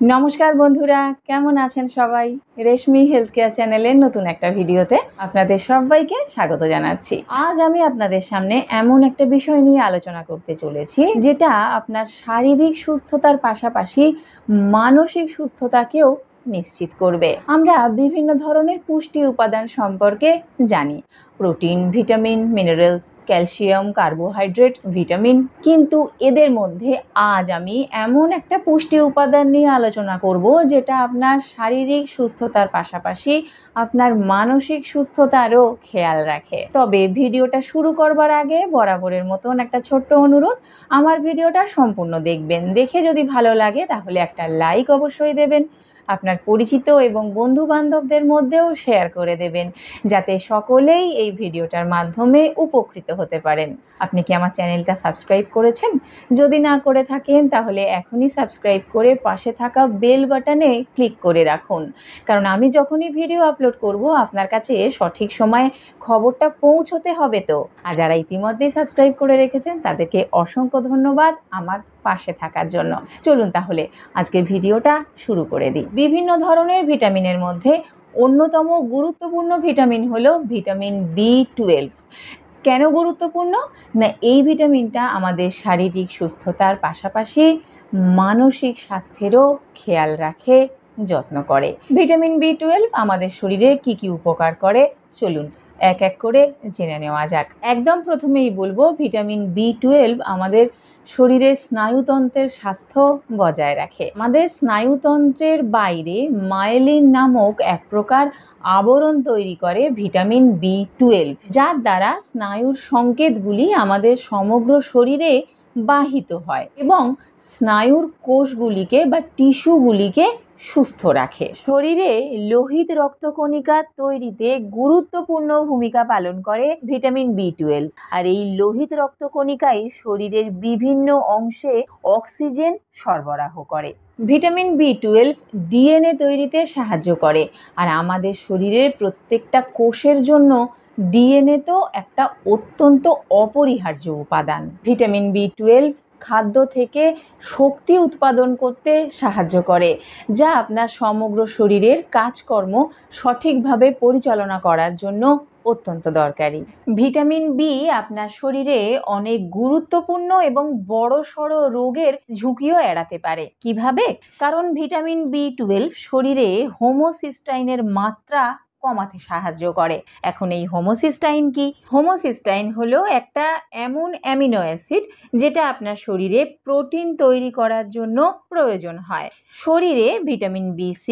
নমস্কার বন্ধুরা, কেমন আছেন সবাই? রেশমি হেলথ কেয়ার চ্যানেলের নতুন একটা ভিডিওতে আপনাদের সবাইকে স্বাগত জানাচ্ছি। আজ আমি আপনাদের সামনে এমন একটা বিষয় নিয়ে আলোচনা করতে চলেছি যেটা আপনার শারীরিক সুস্থতার পাশাপাশি মানসিক সুস্থতাকেও নিশ্চিত করবে। আমরা বিভিন্ন ধরনের পুষ্টি উপাদান সম্পর্কে জানি, protein, vitamin, minerals, calcium, carbohydrate, vitamin, কিন্তু এদের মধ্যে আজ আমি এমন একটা পুষ্টি উপাদান নিয়ে আলোচনা করব যেটা আপনার শারীরিক সুস্থতার পাশাপাশি আপনার মানসিক সুস্থতারও খেয়াল রাখে। তবে ভিডিওটা শুরু করবার আগে বরাবরের মতন একটা ছোট্ট অনুরোধ, আমার ভিডিওটা সম্পূর্ণ দেখবেন। দেখে যদি ভালো লাগে তাহলে একটা লাইক অবশ্যই দেবেন, আপনার পরিচিত এবং বন্ধু বান্ধবদের মধ্যেও শেয়ার করে দেবেন, যাতে সকলেই এই ভিডিওটার মাধ্যমে উপকৃত হতে পারেন। আপনি কি আমার চ্যানেলটা সাবস্ক্রাইব করেছেন? যদি না করে থাকেন তাহলে এখনই সাবস্ক্রাইব করে পাশে থাকা বেল বাটনে ক্লিক করে রাখুন, কারণ আমি যখনই ভিডিও আপলোড করব আপনার কাছে সঠিক সময়ে খবরটা পৌঁছতে হবে। তো আর যারা ইতিমধ্যেই সাবস্ক্রাইব করে রেখেছেন তাদেরকে অসংখ্য ধন্যবাদ আমার পাশে থাকার জন্য। চলুন তাহলে আজকে ভিডিওটা শুরু করে দিই। বিভিন্ন ধরনের ভিটামিনের মধ্যে অন্যতম গুরুত্বপূর্ণ ভিটামিন হলো ভিটামিন B12। কেন গুরুত্বপূর্ণ? না, এই ভিটামিনটা আমাদের শারীরিক সুস্থতার পাশাপাশি মানসিক স্বাস্থ্যেরও খেয়াল রাখে, যত্ন করে। ভিটামিন B12 আমাদের শরীরে কি কি উপকার করে চলুন এক এক করে জেনে নেওয়া যাক। একদম প্রথমেই বলবো, ভিটামিন B12 আমাদের শরীরের স্নায়ুতন্ত্রের স্বাস্থ্য বজায় রাখে। আমাদের স্নায়ুতন্ত্রের বাইরে মায়েলিন নামক এক প্রকার আবরণ তৈরি করে ভিটামিন B12, যার দ্বারা স্নায়ুর সংকেতগুলি আমাদের সমগ্র শরীরে বাহিত হয় এবং স্নায়ুর কোষগুলিকে বা টিস্যুগুলিকে সুস্থ রাখে। শরীরে লোহিত রক্তকণিকা তৈরিতে গুরুত্বপূর্ণ ভূমিকা পালন করে ভিটামিন B12, আর এই লোহিত রক্তকণিকাই শরীরের বিভিন্ন অংশে অক্সিজেন সরবরাহ করে। ভিটামিন B12 ডিএনএ তৈরিতে সাহায্য করে, আর আমাদের শরীরের প্রত্যেকটা কোষের জন্য ডিএনএ তো একটা অত্যন্ত অপরিহার্য উপাদান। ভিটামিন B12 খাদ্য থেকে শক্তি উৎপাদন করতে সাহায্য করে, যা আপনার সমগ্র শরীরের কাজকর্ম সঠিকভাবে পরিচালনা করার জন্য অত্যন্ত দরকারি। ভিটামিন বি আপনার শরীরে অনেক গুরুত্বপূর্ণ এবং বড়সড় রোগের ঝুঁকিও এড়াতে পারে। কিভাবে? কারণ ভিটামিন B12 শরীরে হোমোসিস্টাইনের মাত্রা কমাতে সাহায্য করে। এখন এই হোমোসিস্টাইন কি? হোমোসিস্টাইন হলো একটা এমন অ্যামিনো অ্যাসিড যেটা আপনার শরীরে প্রোটিন তৈরি করার জন্য প্রয়োজন হয়। শরীরে ভিটামিন B6,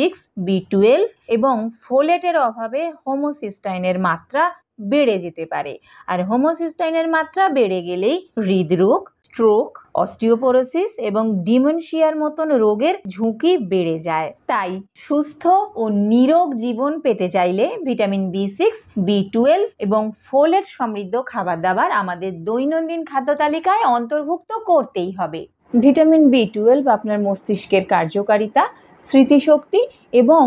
B12 এবং ফোলেটের অভাবে হোমোসিস্টাইনের মাত্রা বেড়ে যেতে পারে, আর হোমোসিস্টাইনের মাত্রা বেড়ে গেলেই হৃদরোগ, স্ট্রোক, অস্টিওপোরোসিস এবং ডিমেনশিয়ার মতন রোগের ঝুঁকি বেড়ে যায়। তাই সুস্থ ও নিরোগ জীবন পেতে চাইলে ভিটামিন B6, B12 এবং ফোলেট সমৃদ্ধ খাবার দাবার আমাদের দৈনন্দিন খাদ্য তালিকায় অন্তর্ভুক্ত করতেই হবে। ভিটামিন B12 আপনার মস্তিষ্কের কার্যকারিতা, স্মৃতিশক্তি এবং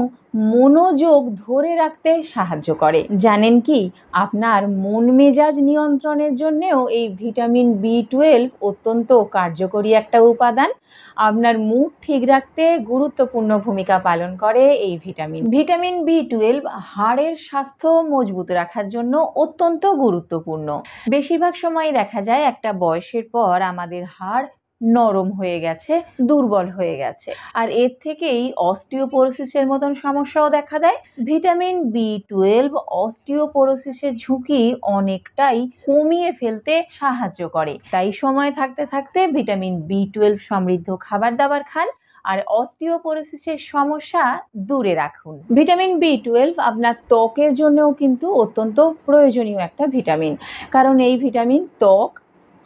মনোযোগ ধরে রাখতে সাহায্য করে। জানেন কি, আপনার মন মেজাজ নিয়ন্ত্রণের জন্যেও এই ভিটামিন B12 অত্যন্ত কার্যকরী একটা উপাদান। আপনার মুড ঠিক রাখতে গুরুত্বপূর্ণ ভূমিকা পালন করে এই ভিটামিন। ভিটামিন B12 হাড়ের স্বাস্থ্য মজবুত রাখার জন্য অত্যন্ত গুরুত্বপূর্ণ। বেশিরভাগ সময় দেখা যায় একটা বয়সের পর আমাদের হাড় নরম হয়ে গেছে, দুর্বল হয়ে গেছে, আর এর থেকেই অস্টিওপোরোসিসের মতন সমস্যাও দেখা দেয়। ভিটামিন B12 অস্টিওপোরোসিসের ঝুঁকি অনেকটাই কমিয়ে ফেলতে সাহায্য করে। তাই সময় থাকতে থাকতে ভিটামিন B12 সমৃদ্ধ খাবার দাবার খান আর অস্টিওপোরোসিসের সমস্যা দূরে রাখুন। ভিটামিন B12 আপনার ত্বকের জন্যও কিন্তু অত্যন্ত প্রয়োজনীয় একটা ভিটামিন, কারণ এই ভিটামিন ত্বক,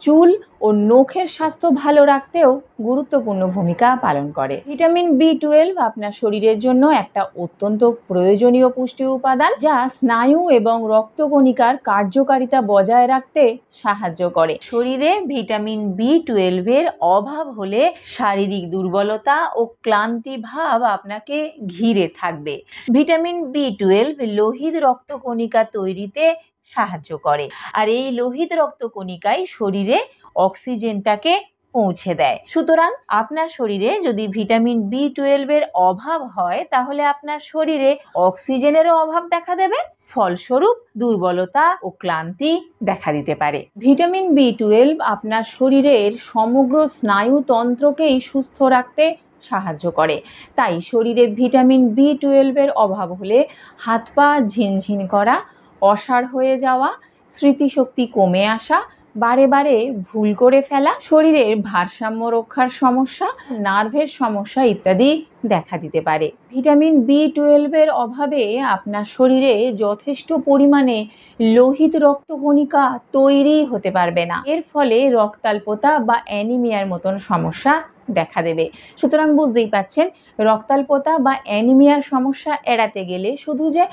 চুল ও নখের স্বাস্থ্য ভালো রাখতেও গুরুত্বপূর্ণ ভূমিকা পালন করে। ভিটামিন B12 আপনার শরীরের জন্য একটা অত্যন্ত প্রয়োজনীয় পুষ্টি উপাদান, যা স্নায়ু এবং রক্তকণিকার কার্যকারিতা বজায় রাখতে সাহায্য করে। শরীরে ভিটামিন B12 এর অভাব হলে শারীরিক দুর্বলতা ও ক্লান্তি ভাব আপনাকে ঘিরে থাকবে। ভিটামিন B12 লোহিত রক্তকণিকা তৈরিতে সাহায্য করে, আর এই লোহিত রক্তকণিকাই শরীরে অক্সিজেনটাকে পৌঁছে দেয়। সুতরাং আপনার শরীরে যদি ভিটামিন বি12 অভাব হয় তাহলে আপনার শরীরে অক্সিজেনেরও অভাব দেখা দেবে, ফলস্বরূপ দুর্বলতা ও ক্লান্তি দেখা দিতে পারে। ভিটামিন বি12 আপনার শরীরের সমগ্র স্নায়ুতন্ত্রকেই সুস্থ রাখতে সাহায্য করে। তাই শরীরে ভিটামিন বি12 অভাব হলে হাত পা ঝিনঝিন করা, অসাড় হয়ে যাওয়া, স্মৃতিশক্তি কমে আসা, বারে বারে ভুল করে ফেলা, শরীরের ভারসাম্য রক্ষার সমস্যা, নার্ভের সমস্যা ইত্যাদি দেখা দিতে পারে। ভিটামিন বি12 অভাবে আপনার শরীরে যথেষ্ট পরিমাণে লোহিত রক্তকণিকা তৈরি হতে পারবে না। এর ফলে রক্তাল্পতা বা অ্যানিমিয়ার মতন সমস্যা দেখা দেবে। সুতরাং বুঝতেই পাচ্ছেন, রক্তাল্পতা বা অ্যানিমিয়ার সমস্যা এড়াতে গেলে শুধু যে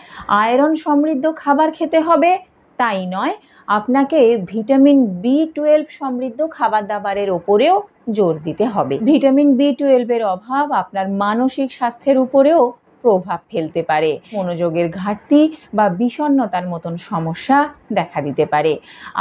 আয়রন সমৃদ্ধ খাবার খেতে হবে তাই নয়, আপনাকে ভিটামিন বি12 সমৃদ্ধ খাবার দাবারের ওপরেও জোর দিতে হবে। ভিটামিন বি12 অভাব আপনার মানসিক স্বাস্থ্যের উপরেও প্রভাব ফেলতে পারে। মনোযোগের ঘাটতি বা বিষণ্ণতার মতন সমস্যা দেখা দিতে পারে।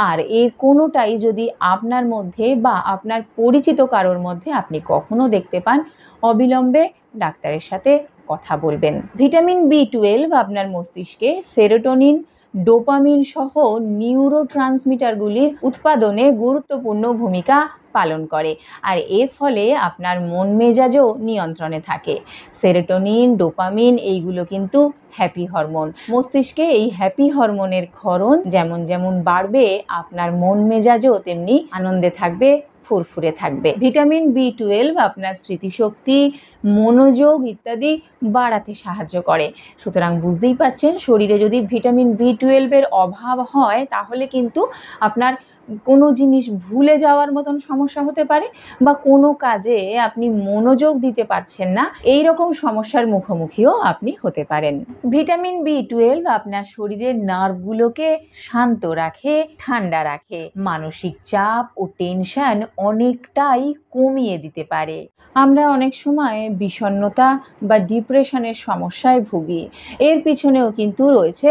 আর এর কোনোটাই যদি আপনার মধ্যে বা আপনার পরিচিত কারোর মধ্যে আপনি কখনো দেখতে পান, অবিলম্বে ডাক্তারের সাথে কথা বলবেন। ভিটামিন বি12 আপনার মস্তিষ্কে সেরোটোনিন, ডোপামিন সহ নিউরোট্রান্সমিটারগুলির উৎপাদনে গুরুত্বপূর্ণ ভূমিকা পালন করে, আর এর ফলে আপনার মন মেজাজও নিয়ন্ত্রণে থাকে। সেরোটোনিন, ডোপামিন এইগুলো কিন্তু হ্যাপি হরমোন। মস্তিষ্কে এই হ্যাপি হরমোনের ক্ষরণ যেমন যেমন বাড়বে, আপনার মন মেজাজও তেমনি আনন্দে থাকবে, ফুরফুরে থাকবে। ভিটামিন বি12 আপনার স্মৃতিশক্তি, মনোযোগ ইত্যাদি বাড়াতে সাহায্য করে। সুতরাং বুঝতেই পাচ্ছেন, শরীরে যদি ভিটামিন বি12 অভাব হয় তাহলে কিন্তু আপনার কোনো জিনিস ভুলে যাওয়ার মতন সমস্যা হতে পারে, বা কোনো কাজে আপনি মনোযোগ দিতে পারছেন না, এই রকম সমস্যার মুখোমুখিও আপনি হতে পারেন। ভিটামিন বি12 আপনার শরীরের নার্ভগুলোকে শান্ত রাখে, ঠান্ডা রাখে, মানসিক চাপ ও টেনশন অনেকটাই কমিয়ে দিতে পারে। আমরা অনেক সময় বিষণ্ণতা বা ডিপ্রেশনের সমস্যায় ভুগি, এর পিছনেও কিন্তু রয়েছে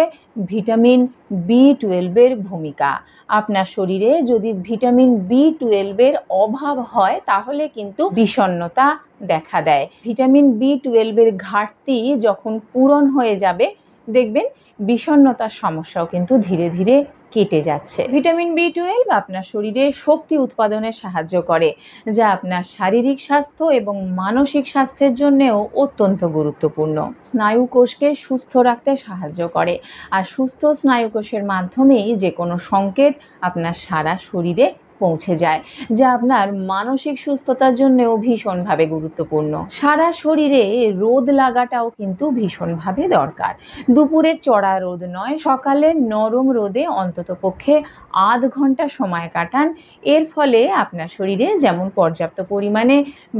ভিটামিন বি12 ভূমিকা। আপনার শরীরে যদি ভিটামিন বি12 অভাব হয় তাহলে কিন্তু বিষণ্ণতা দেখা দেয়। ভিটামিন বি12 ঘাটতি যখন পূরণ হয়ে যাবে, দেখবেন বিষণ্ণতার সমস্যাও কিন্তু ধীরে ধীরে কেটে যাচ্ছে। ভিটামিন বি12 আপনার শরীরে শক্তি উৎপাদনে সাহায্য করে, যা আপনার শারীরিক স্বাস্থ্য এবং মানসিক স্বাস্থ্যের জন্যেও অত্যন্ত গুরুত্বপূর্ণ। স্নায়ুকোষকে সুস্থ রাখতে সাহায্য করে, আর সুস্থ স্নায়ুকোষের মাধ্যমেই যে কোনো সংকেত আপনার সারা শরীরে পৌঁছে যায়, যা আপনার মানসিক সুস্থতার জন্যও ভীষণভাবে গুরুত্বপূর্ণ। সারা শরীরে রোদ লাগাটাও কিন্তু ভীষণভাবে দরকার। দুপুরে চড়া রোদ নয়, সকালে নরম রোদে অন্ততপক্ষে আধ ঘন্টা সময় কাটান। এর ফলে আপনার শরীরে যেমন পর্যাপ্ত পরিমাণে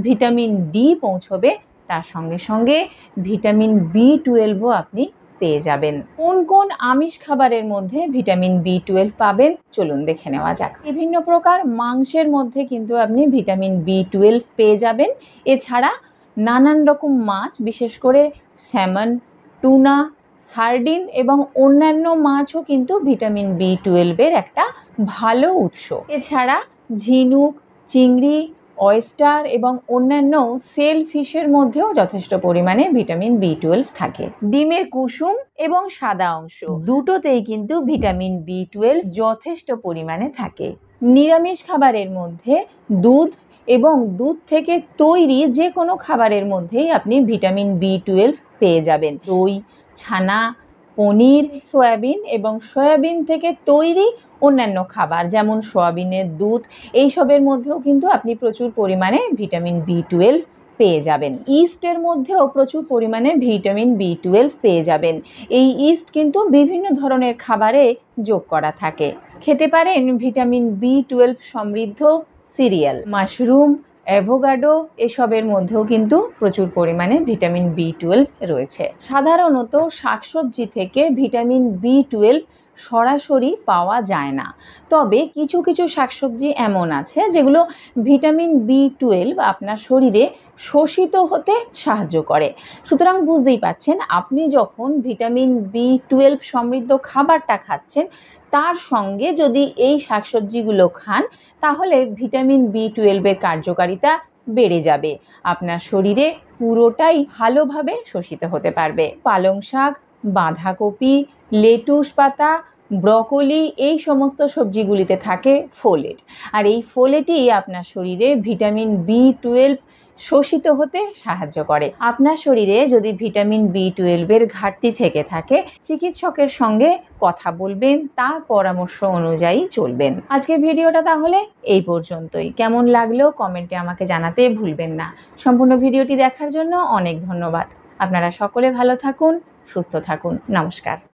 ভিটামিন ডি পৌঁছবে, তার সঙ্গে সঙ্গে ভিটামিন বি12ও আপনি পেয়ে যাবেন। কোন কোন আমিষ খাবারের মধ্যে ভিটামিন বি12 পাবেন চলুন দেখে নেওয়া যাক। বিভিন্ন প্রকার মাংসের মধ্যে কিন্তু আপনি ভিটামিন বি12 পেয়ে যাবেন। এছাড়া নানান রকম মাছ, বিশেষ করে স্যামন, টুনা, সার্ডিন এবং অন্যান্য মাছও কিন্তু ভিটামিন বি12 একটা ভালো উৎস। এছাড়া ঝিনুক, চিংড়ি, অয়েস্টার এবং অন্যান্য সেল ফিশের মধ্যেও যথেষ্ট পরিমাণে ভিটামিন বি12 থাকে। ডিমের কুসুম এবং সাদা অংশ দুটোতেই কিন্তু ভিটামিন বি12 যথেষ্ট পরিমাণে থাকে। নিরামিষ খাবারের মধ্যে দুধ এবং দুধ থেকে তৈরি যে কোনো খাবারের মধ্যেই আপনি ভিটামিন বি12 পেয়ে যাবেন। দই, ছানা, পনির, সয়াবিন এবং সয়াবিন থেকে তৈরি অন্যান্য খাবার যেমন সয়াবিনের দুধ, এইসবের মধ্যেও কিন্তু আপনি প্রচুর পরিমাণে ভিটামিন বি12 পেয়ে যাবেন। ইস্টের মধ্যেও প্রচুর পরিমাণে ভিটামিন বি12 পেয়ে যাবেন। এই ইস্ট কিন্তু বিভিন্ন ধরনের খাবারে যোগ করা থাকে। খেতে পারেন ভিটামিন বি12 সমৃদ্ধ সিরিয়াল, মাশরুম, অ্যাভোকাডো, এসবের মধ্যেও কিন্তু প্রচুর পরিমাণে ভিটামিন বি12 রয়েছে। সাধারণত শাকসবজি থেকে ভিটামিন বি12 সরাসরি পাওয়া যায় না। তবে কিছু কিছু শাকসবজি এমন আছে যেগুলো ভিটামিন B12 আপনার শরীরে শোষিত হতে সাহায্য করে। সুতরাং বুঝতেই পাচ্ছেন, আপনি যখন ভিটামিন B12 সমৃদ্ধ খাবারটা খাচ্ছেন, তার সঙ্গে যদি এই শাকসবজিগুলো খান, তাহলে ভিটামিন B12 এর কার্যকারিতা বেড়ে যাবে। আপনার শরীরে পুরোটাই ভালোভাবে শোষিত হতে পারবে। পালং শাক, বাঁধাকপি, লেটুস পাতা, ব্রকলি, এই সমস্ত সবজিগুলিতে থাকে ফোলেট। আর এই ফোলেটই আপনার শরীরে ভিটামিন B12 শোষিত হতে সাহায্য করে। আপনার শরীরে যদি ভিটামিন B12 এর ঘাটতি থেকে থাকে, চিকিৎসকের সঙ্গে কথা বলবেন, তার পরামর্শ অনুযায়ী চলবেন। আজকের ভিডিওটা তাহলে এই পর্যন্তই। কেমন লাগলো কমেন্টে আমাকে জানাতে ভুলবেন না। সম্পূর্ণ ভিডিওটি দেখার জন্য অনেক ধন্যবাদ। আপনারা সকলে ভালো থাকুন, সুস্থ থাকুন। নমস্কার।